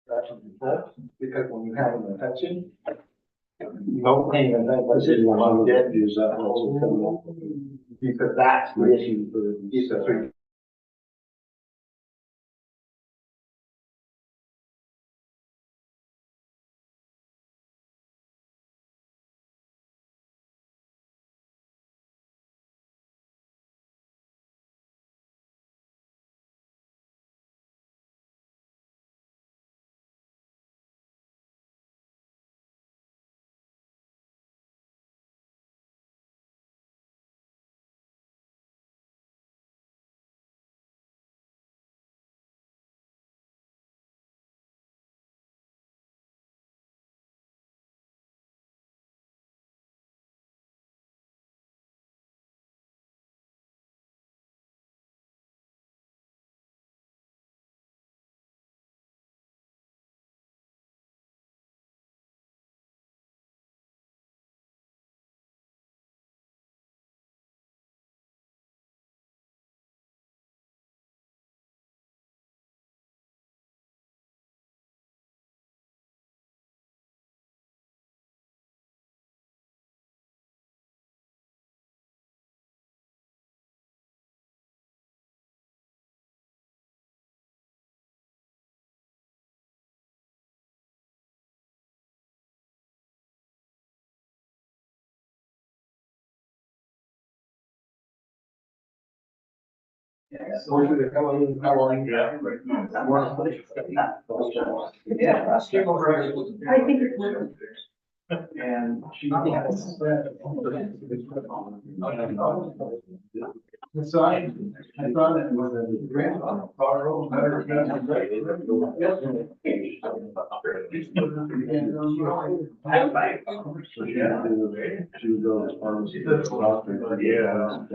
that's control, because when you have an infection, no pain and that position on the dead is also coming up. Because that's the issue for the. So we're gonna come on, how long? Yeah. Yeah. I think it's worth And she. So I thought it was a grant on a borrow, better. So she had to go to pharmacy. Yeah.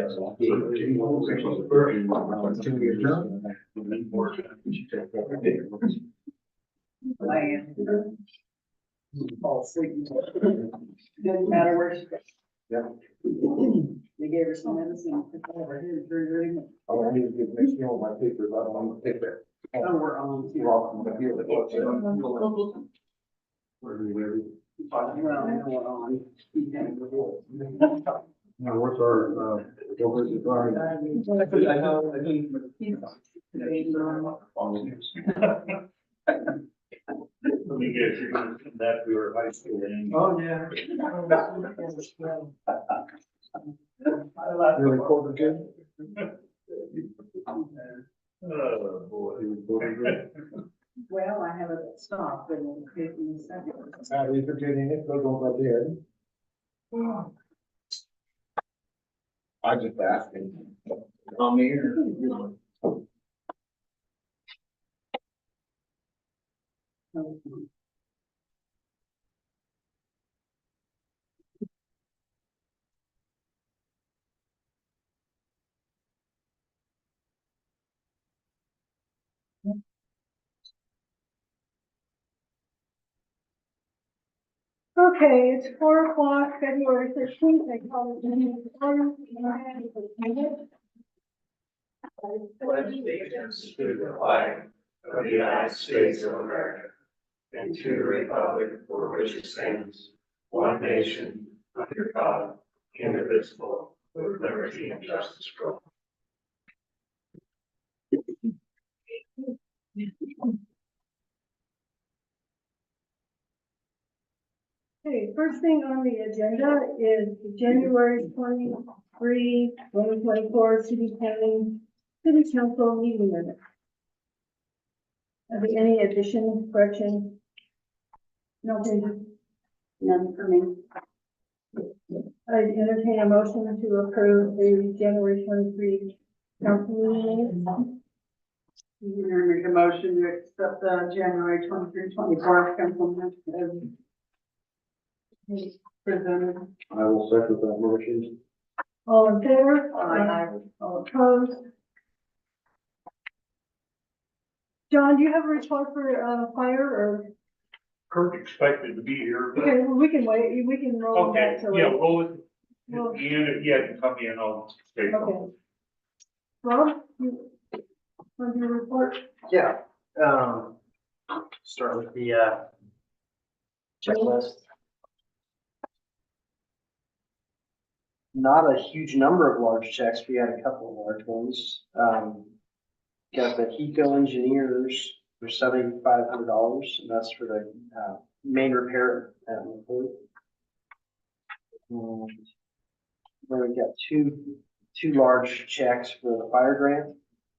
Doesn't matter where she goes. Yeah. They gave her some medicine. I need to get mixed in with my papers, I don't want to take that. Oh, we're on. You're welcome to hear the book. Where we live. Well, I know we're on. Now, what's our, what is it, I know, I think. Let me get you that we were high school in. Oh, yeah. Really quoted good? Oh, boy. He was quoted good. Well, I have it stopped and in a second. He's forgetting it, goes on by there. I just asked him. On the air. Okay, it's 4 o'clock, February 13th, I call it. Pledge allegiance to the flag of the United States of America and to the republic for which it stands, one nation, under God, indivisible, with liberty and justice for all. Okay, first thing on the agenda is the January 23, 2024 City Council meeting minutes. Are there any additions, corrections? Nothing. None for me. I entertain a motion to approve the January 23 council meeting minutes. You're gonna make a motion to accept the January 23-24 council minutes as presented. I will second that motion. All in favor? Aye. All opposed? John, do you have a report for, fire or? Kurt expected to be here, but. Okay, well, we can wait, we can roll Okay, back to. yeah, we'll go with, Well- Ian, if he hadn't come in, I'll stay. Okay. Rob, you, want your report? Yeah, Start with the checklist. Not a huge number of large checks. We had a couple of large ones. Got the HECO engineers for $7,500, and that's for the main repair at McCoy. And then we got two large checks for the fire grant.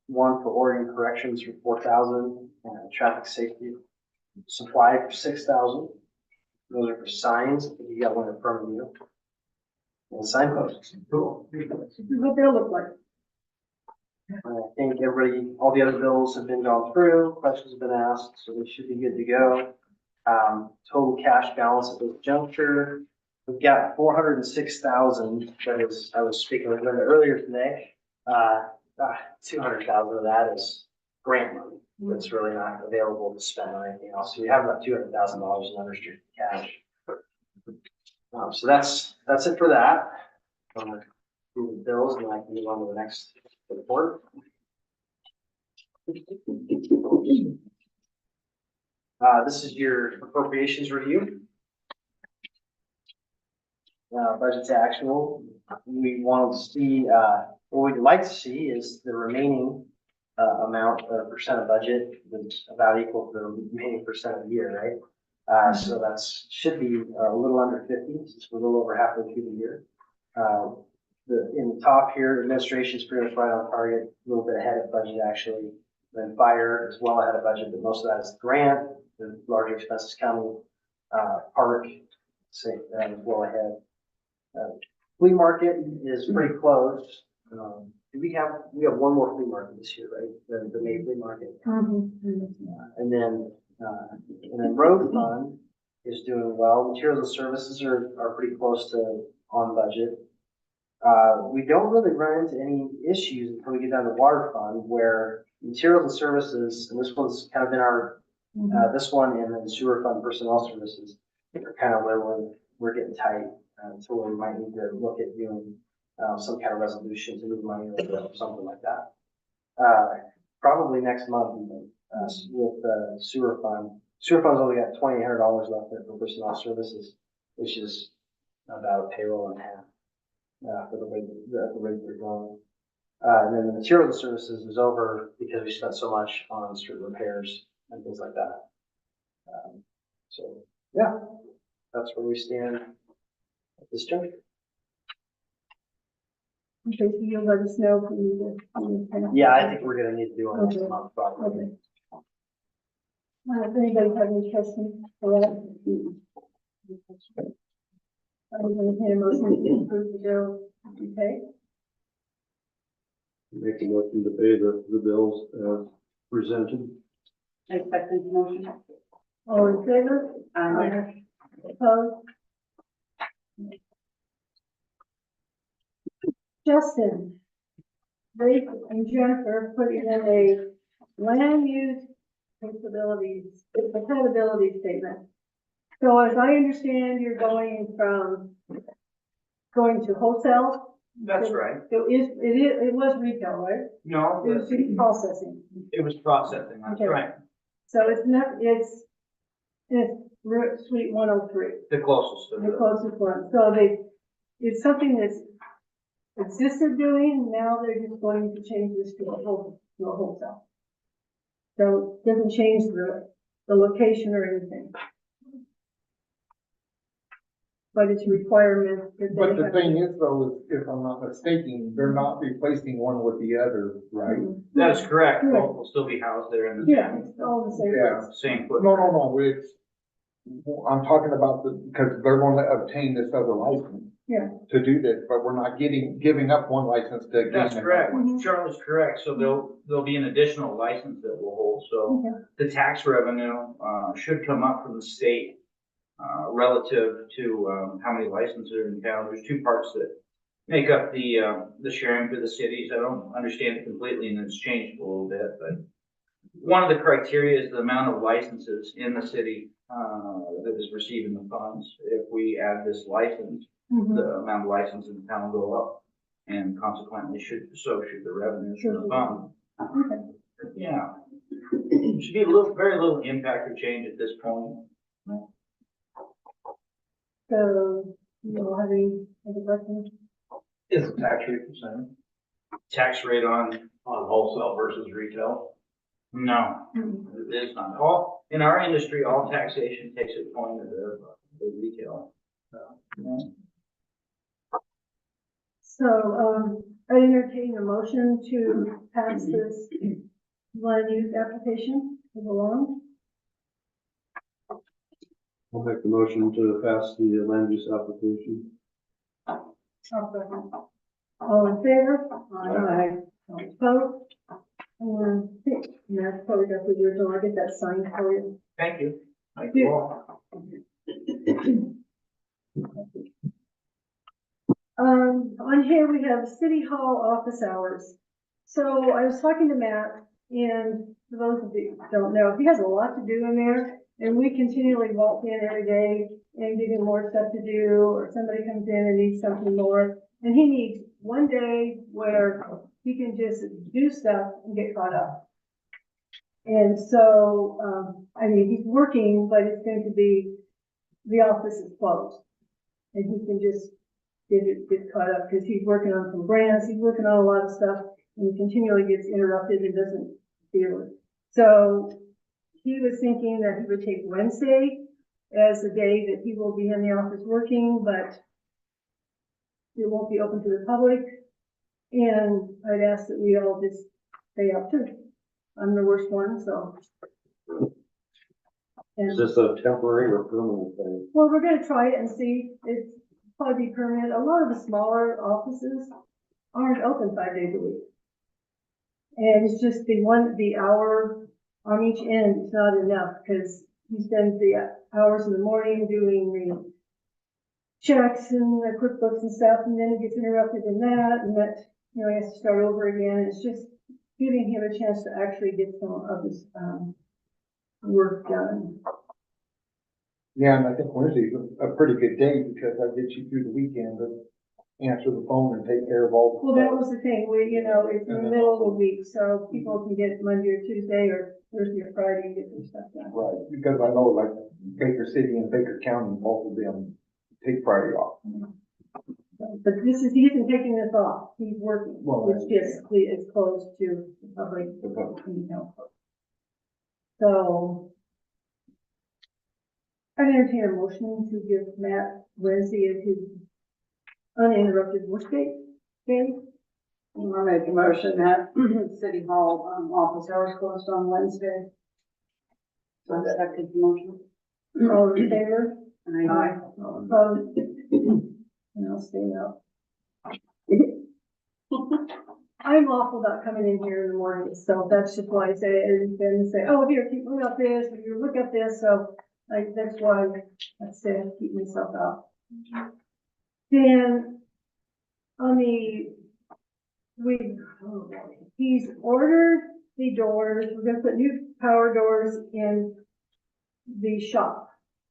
One for Oregon Corrections for $4,000 and traffic safety supply for $6,000. Those are for signs. I think you got one in front of you. And signposts. Cool. What they'll look like. I think all the other bills have been gone through, questions have been asked, so we should be good to go. Total cash balance at this juncture, we've got 406,000. That is, I was speaking with Linda earlier today. 200,000 of that is grant money. That's really not available to spend on anything else. So we have about $200,000 in unrestricted cash. So that's it for that. The bills, and I can move on to the next report. This is your appropriations review. Budget to actual. We want to see, what we'd like to see is the remaining amount of percent of budget that's about equal to the remaining percent of the year, right? So that's should be a little under 50, since we're a little over halfway through the year. In the top here, administration is pretty much right on target, a little bit ahead of budget actually. Then fire is well ahead of budget, but most of that is the grant, the large expenses coming. Park, say, well ahead. Flea market is pretty close. We have one more flea market this year, right? The May flea market. And then road fund is doing well. Materials and services are pretty close to on budget. We don't really run into any issues until we get down to water fund, where materials and services, and this one's kind of been our, this one and then sewer fund personnel services are kind of where we're getting tight, so where we might need to look at doing some kind of resolution to move money or something like that. Probably next month with sewer fund. Sewer fund's only got $2,800 left there for personnel services, which is about payroll and half. For the rate we're going. And then the materials and services is over because we spent so much on street repairs and things like that. So yeah, that's where we stand at this juncture. Okay, so you'll let us know if we need to. Yeah, I think we're gonna need to do it next Okay. month probably. Okay. Does anybody have any questions for that? I'm going to need a motion to approve the bill. Okay, Make a motion to pay the bills as presented. I second the motion. all in favor? Opposed? Justin, Ray and Jennifer put in a land use compatibility statement. So as I understand, you're going to wholesale? That's right. It was retail, right? No, It was processing. it was processing, that's Okay. right. So it's Suite 103, The closest to the the, closest one. So it's something that's existed doing, now they're just going to change this to a wholesale. So it doesn't change the location or anything. But it's a requirement that they But the have. thing is though, if I'm not mistaken, they're not replacing one with the other, right? that is correct, Yeah. both will still be housed there in the Yeah, it's all the same. Yeah. same foot. No, it's, I'm talking about because they're going to obtain this other license. Yeah. To do this, but we're not giving up one license to gain That's another correct, one. Charlie's correct, so there'll be an additional license that we'll hold, so Okay. the tax revenue, should come up from the state, relative to, how many licenses are in town. There's two parts that make up the sharing for the cities. I don't understand it completely, and it's changed a little bit, but one of the criteria is the amount of licenses in the city, that is receiving the funds. If we add this license, Mhm. the amount of licenses in town go up, and consequently should the revenues from the fund. Okay. Yeah, Should be a little, very little impact or change at this point. So, you don't have any questions? Is the tax rate the same Tax rate on, on wholesale versus retail? no, Mhm. it is not. All, in our industry, all taxation takes a point of the retail. Yeah. So, I entertain a motion to pass this land use application along. I'll make the motion to pass the land use application. All in favor? Aye. All opposed? And that's probably got the original, I'll get that signed for you. Thank you. Thank you all. On here we have City Hall office hours. So I was talking to Matt, and for those of you who don't know, he has a lot to do in there, and we continually walk in every day and give him more stuff to do, or somebody comes in and needs something more. And he needs one day where he can just do stuff and get caught up. And so, I mean, he's working, but it's going to be, the office is closed. And he can just get caught up because he's working on some grants, he's working on a lot of stuff, and he continually gets interrupted and doesn't feel it. So he was thinking that he would take Wednesday as the day that he will be in the office working, but it won't be open to the public. And I'd ask that we all just stay up too. I'm the worst one, so. Is And, this a temporary or permanent thing? well, we're gonna try it and see. It's probably be permanent. A lot of the smaller offices aren't open 5 days a week. And it's just the hour on each end is not enough because he spends the hours in the morning doing the checks and the QuickBooks and stuff, and then he gets interrupted in that, and that, you know, he has to start over again. It's just giving him a chance to actually get some of his, work done. Yeah, and I think Wednesday's a pretty good day because that gets you through the weekend to answer the phone and take care of all the. Well, that was the thing, it's in the middle of the week, so people can get Monday or Tuesday or Thursday or Friday and get their stuff done. Right, because I know like Baker City and Baker County, both of them take Friday off. But he isn't taking this off, he's working, Well, it's just, it's closed to the public. The public. and council. So. I entertain a motion to give Matt Wednesday as his uninterrupted work day. I'll make a motion that City Hall, office hours closed on Wednesday. So I second the motion. All in favor? Aye. All opposed? And I'll stay out. I'm awful about coming in here in the morning, so that's just why I say it, and then say, oh, here, keep looking up this, or you look up this, so that's why I say I keep myself out. Then, on he's ordered the doors, we're gonna put new power doors in the shop,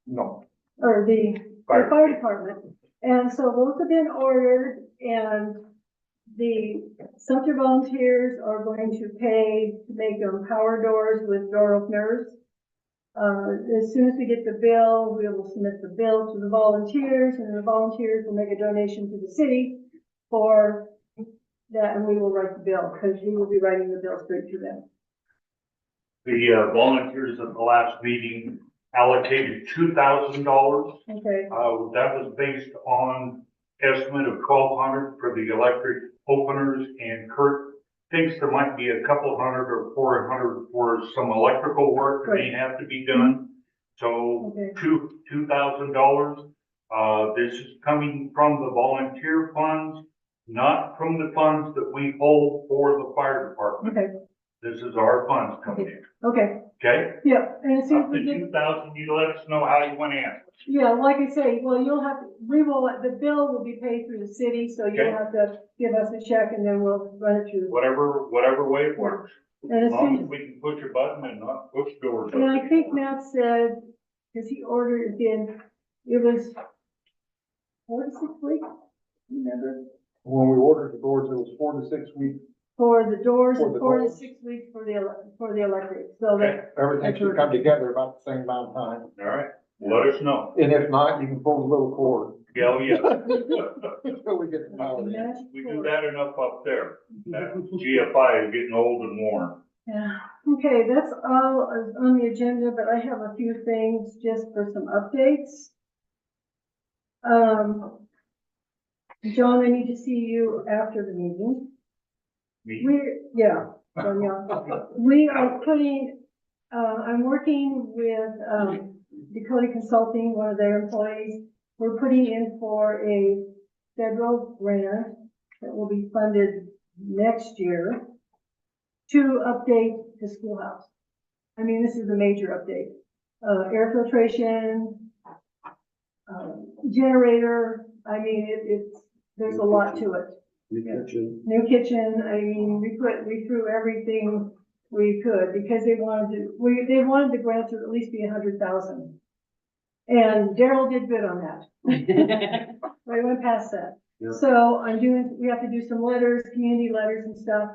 No. or the fire department. And so those have been ordered, and the Sumter volunteers are going to pay to make them power doors with door openers. As soon as we get the bill, we will submit the bill to the volunteers, and the volunteers will make a donation to the city for that, and we will write the bill, because we will be writing the bill straight to them. The volunteers at the last meeting allocated $2,000. Okay, That was based on estimate of 1,200 for the electric openers, and Kurt thinks there might be a couple hundred or 400 for some electrical work that may have to be done. So okay, $2,000. This is coming from the volunteer funds, not from the funds that we hold for the fire department. okay, This is our funds coming in, okay, okay? yeah, and as soon as Up we to get 2,000, you let us know how you want to answer. yeah, like I say, well, the bill will be paid through the city, so Okay. you'll have to give us a check and then we'll run it through. Whatever way it works. And As as long soon as as, we can push a button and not push doors. and I think Matt said, cause he ordered it was 4 to 6 weeks, remember? When we ordered the doors, it was 4 to 6 weeks for the doors For and the 4 to doors. 6 weeks for the electric, so that, Everything should come together about the same amount of time. All right, let us know. And if not, you can pull a little cord Yeah, oh, yeah. until we get the power in. magic We do cord. that enough up there. That GFI is getting old and worn. Yeah, okay, that's all is on the agenda, but I have a few things just for some updates. John, I need to see you after the meeting. Yeah, we are putting, I'm working with, Dakota Consulting, one of their employees. We're putting in for a federal grant that will be funded next year to update the schoolhouse. I mean, this is a major update. Air filtration, generator, I mean, there's a lot to it. New kitchen. New kitchen, I mean, we threw everything we could because they wanted the grant to at least be 100,000. And Daryl did good on that. I went past that. Yeah. So we have to do some letters, community letters and stuff.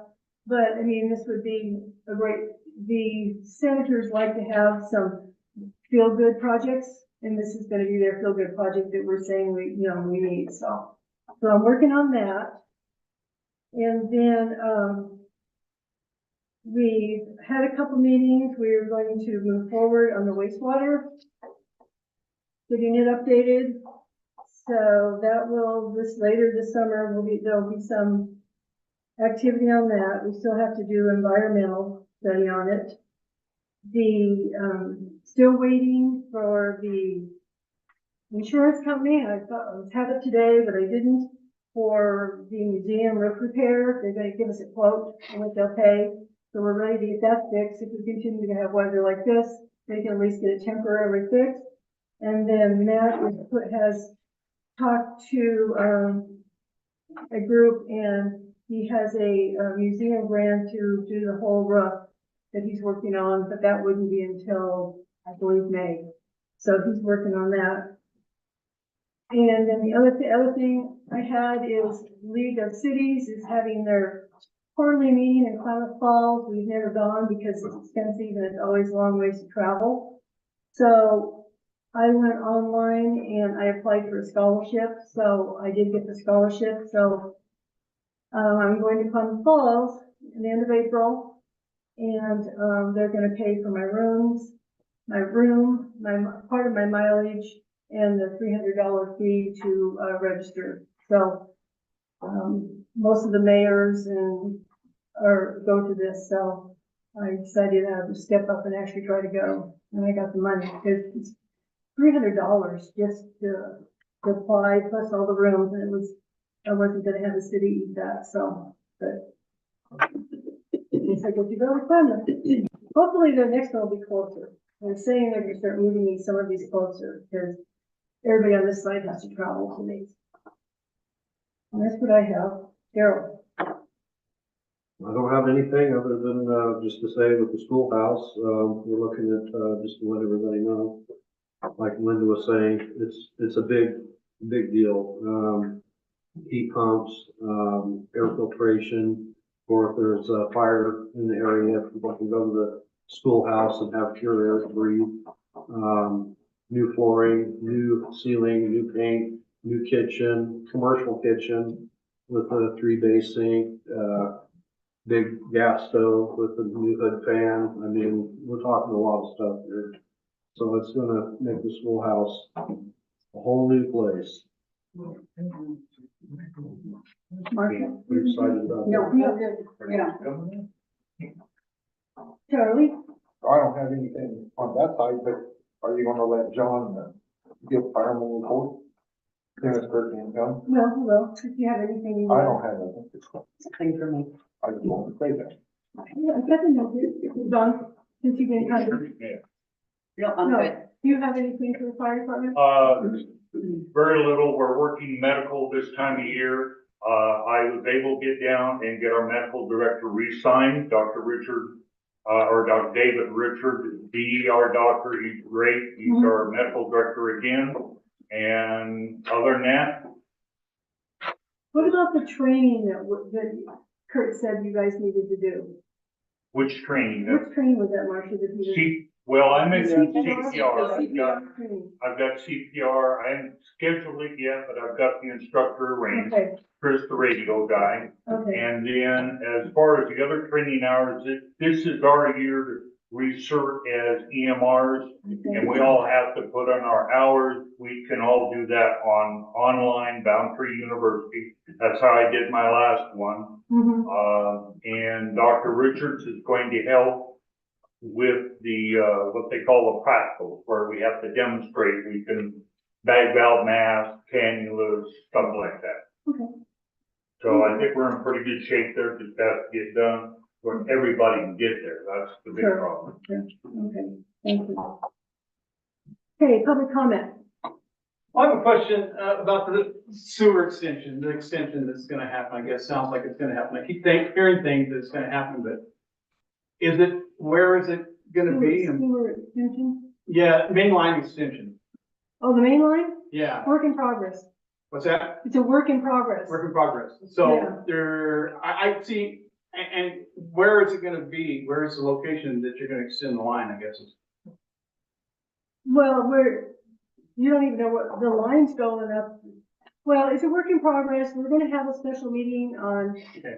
But I mean, this would be the senators like to have some feel-good projects. And this is gonna be their feel-good project that we're saying we need, so I'm working on that. And then, we had a couple meetings, we are going to move forward on the wastewater, getting it updated. So that will, later this summer, there'll be some activity on that. We still have to do environmental study on it. Still waiting for the insurance company. I thought I was had it today, but I didn't, for the museum roof repair. They're gonna give us a quote on what they'll pay. So we're ready to get that fixed. If we continue to have weather like this, they can at least get it temporarily fixed. And then Matt has talked to, a group, and he has a museum grant to do the whole roof that he's working on, but that wouldn't be until, I believe, May. So he's working on that. And then the other thing I had is League of Cities is having their quarterly meeting in Klamath Falls. We've never gone because it's expensive and it's always long ways to travel. So I went online and I applied for a scholarship. So I did get the scholarship. So I'm going to Klamath Falls at the end of April. And they're going to pay for my rooms, part of my mileage, and the $300 fee to register. So most of the mayors go to this. So I decided I would step up and actually try to go. And I got the money because it's $300 just to apply, plus all the rooms. And I wasn't going to have the city eat that. So, but. I get to go with them. Hopefully the next one will be closer. They're saying they're gonna start moving some of these closer because everybody on this side has to travel to these. And that's what I have. Daryl. I don't have anything other than, just to say with the schoolhouse, we're looking at, just to let everybody know. Like Linda was saying, it's a big deal. Heat pumps, air filtration, or if there's a fire in the area, people can go to the schoolhouse and have pure air to breathe. New flooring, new ceiling, new paint, new kitchen, commercial kitchen with a 3-bay sink, big gas stove with a new hood fan. I mean, we're talking a lot of stuff here. So it's gonna make the schoolhouse a whole new place. Marcia. We're excited about No, that. yeah. Charlie. I don't have anything on that side, but are you gonna let John give fireman report? Dennis Kirkland come? Well, if you have anything you I want. don't have anything. Thing for me. I just want to say that. Yeah, I've got to know you. Don, since you've been kind of. No, I'm No. good. Do you have anything for the fire department? Very little. We're working medical this time of year. I was able to get down and get our medical director re-signed, Dr. Richard, or Dr. David Richard, our doctor. He's great. He's our medical director again. And other than that, What about the training that Kurt said you guys needed to do? Which training? Which training was that, Marcia, that you? Well, I'm in CPR? CPR. Training. I've got CPR. I haven't scheduled it yet, but I've got the instructor arranged. Okay, Chris, the radio guy. okay, And then as far as the other training hours, this is our year to recert as EMRs. And we all have to put on our hours. We can all do that online, Boundtree University. That's how I did my last one. mhm, And Dr. Richards is going to help with the, what they call the practicals, where we have to demonstrate we can bag valve mask, cannulas, stuff like that. okay, So I think we're in pretty good shape there, just have to get done, where everybody can get there, that's the big Sure. problem. okay, thank you. Okay, public comment. I have a question about the sewer extension, the extension that's gonna happen, I guess, sounds like it's gonna happen. I keep hearing things that's gonna happen, but where is it gonna be? And Sewer extension? yeah, main line extension, Oh, the main line? yeah. Work in progress. What's that? It's a work in progress. Work in progress. Yeah. So I see, and where is it gonna be? Where is the location that you're gonna extend the line, I guess? Well, you don't even know what, the line's going up. Well, it's a work in progress. We're gonna have a special meeting on. Okay.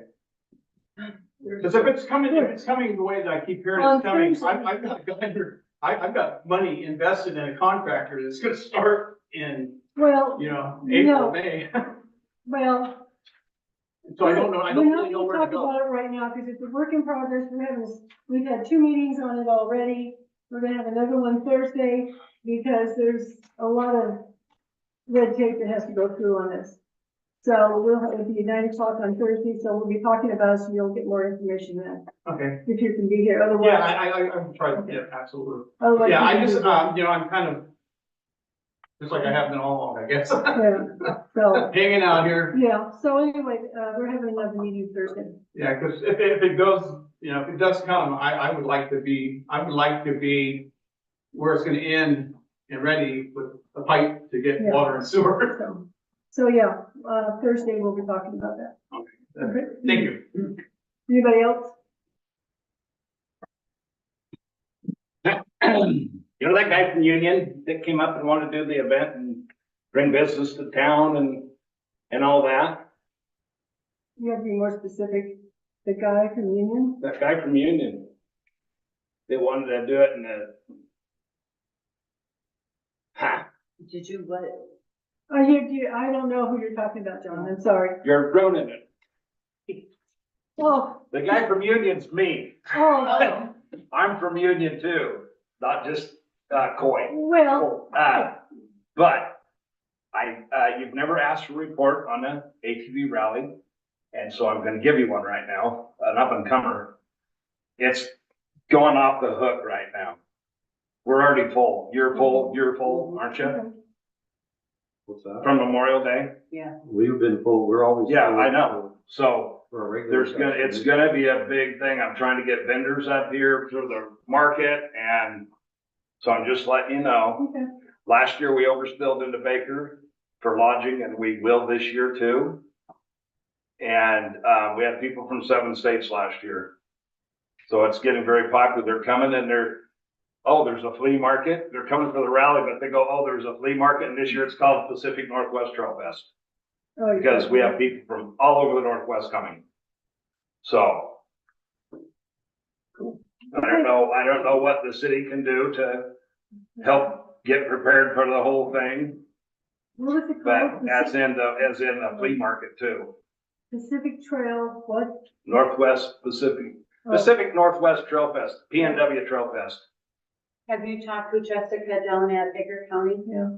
Because if it's coming the way that I keep hearing it's coming, I've got a guy here, I've got money invested in a contractor that's gonna start in, Well, April, No. May. well. So I don't know, I don't really know where to We're not gonna talk go. about it right now because it's a work in progress. We've had 2 meetings on it already. We're gonna have another one Thursday because there's a lot of red tape that has to go through on this. So it'll be 9 o'clock on Thursday, so we'll be talking about it, so you'll get more information then, Okay. if you can be here, Yeah, otherwise. I'm trying, yeah, absolutely. otherwise Yeah, you I can just, do- I'm kind of, just like I have been all along, I guess. Yeah, so, Hanging out here. yeah, so anyway, we're having another meeting Thursday. Yeah, because if it goes, if it does come, I would like to be where it's gonna end and ready with a pipe to get Yeah. water and sewer. So yeah, Thursday we'll be talking about that. Okay. Thank you. Anybody else? You know that guy from Union that came up and wanted to do the event and bring business to town and all that? You have to be more specific. The guy from Union? That guy from Union. They wanted to do it in the. Ha, Did you what? I don't know who you're talking about, John. I'm sorry. you're ruining it. Oh, The guy from Union's me. oh, I'm from Union too, not just, Coy. well, But you've never asked for a report on the ATV rally. And so I'm gonna give you one right now, an up and comer. It's going off the hook right now. We're already full. You're full, aren't you? okay. What's that? From Memorial Day? We've been full, we're always. Yeah, full I know. So For a regular. it's gonna be a big thing. I'm trying to get vendors up here for the market, and so I'm just letting you know. Okay. Last year, we overspilled into Baker for lodging, and we will this year too. And, we had people from 7 states last year. So it's getting very popular. They're coming and there's a flea market. They're coming for the rally, but they go, oh, there's a flea market, and this year it's called Pacific Northwest Trail Fest. Oh, Because we have people from all over the Northwest coming. So. I don't know what the city can do to help get prepared for the whole thing, What was it but called? as in the flea market too. Pacific Trail, what? Northwest Pacific Northwest Trail Fest, PNW Trail Fest. Have you talked with Jessica down at Baker County? Yeah.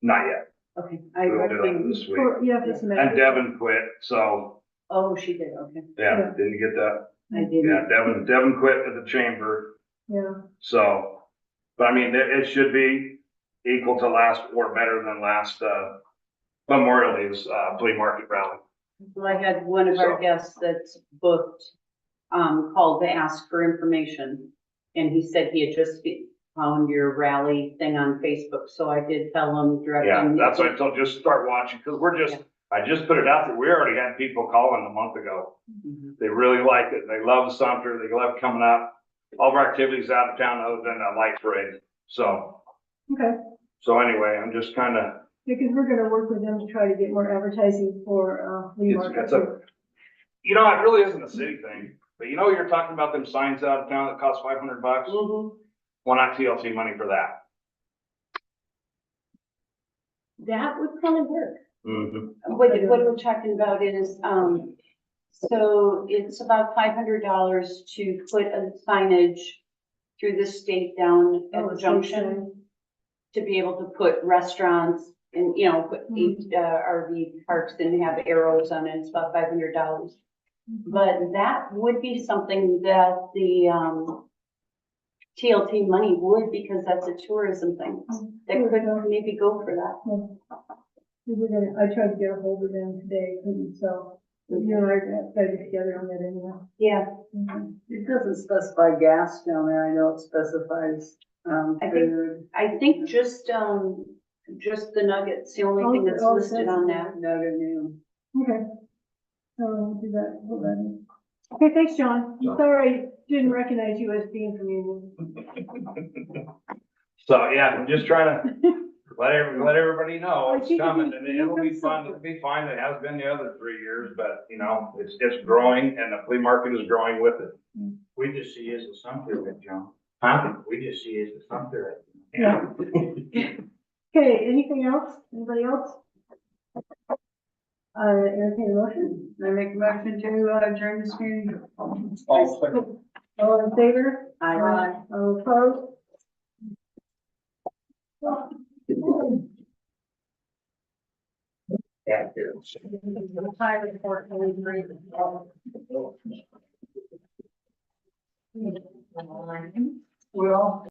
Not yet. Okay. I We'll do that recommend, this week. Yeah, for some. And Devin quit, so, oh, she did, okay. yeah, didn't you get that? I didn't. Yeah, Devin quit at the chamber, Yeah, so, but I mean, it should be equal to last or better than last, Memorial Day's, flea market rally. Well, I had one of our guests that's booked, called to ask for information. And he said he had just found your rally thing on Facebook, so I did tell him directly. Yeah, that's what I told, just start watching, because I just put it out there. We already had people calling a month ago. They really like it. They love Sumter. They love coming up. All of our activities out of town other than a light parade. So Okay, anyway, I'm just kind of, because we're gonna work with them to try to get more advertising for, flea market. it's a, you know, it really isn't a city thing, but you know, you're talking about them signs out of town that cost $500. Why not TLC money for that? That would probably work. What we're talking about is, so it's about $500 to put a signage through the state down at the junction to be able to put restaurants and, you know, put RV parks and have arrows on it. It's about $500. But that would be something that the, TLT money would, because that's a tourism thing. That could maybe go for that. I tried to get a hold of them today, and so, you and I are trying to get together on that anyway. Yeah. It doesn't specify gas down there, I know it specifies, food. I think just the nuggets, the only thing that's listed on that. Nugget new. Okay. So we'll do that, hold that. Okay, thanks, John. I'm sorry, didn't recognize you as being from Union. So, yeah, I'm just trying to let everybody know I it's think coming it'd and be- it'll be fun. It'll be fine. It has been the other 3 years, but you know, it's growing and the flea market is growing with it. We just see it as a Sumter, John. Huh? We just see it as a Sumter. Yeah. Okay, anything else? Anybody else? Entertain a motion? I make a motion to adjourn this meeting. All in favor? Aye. All opposed? High report, only three. Well.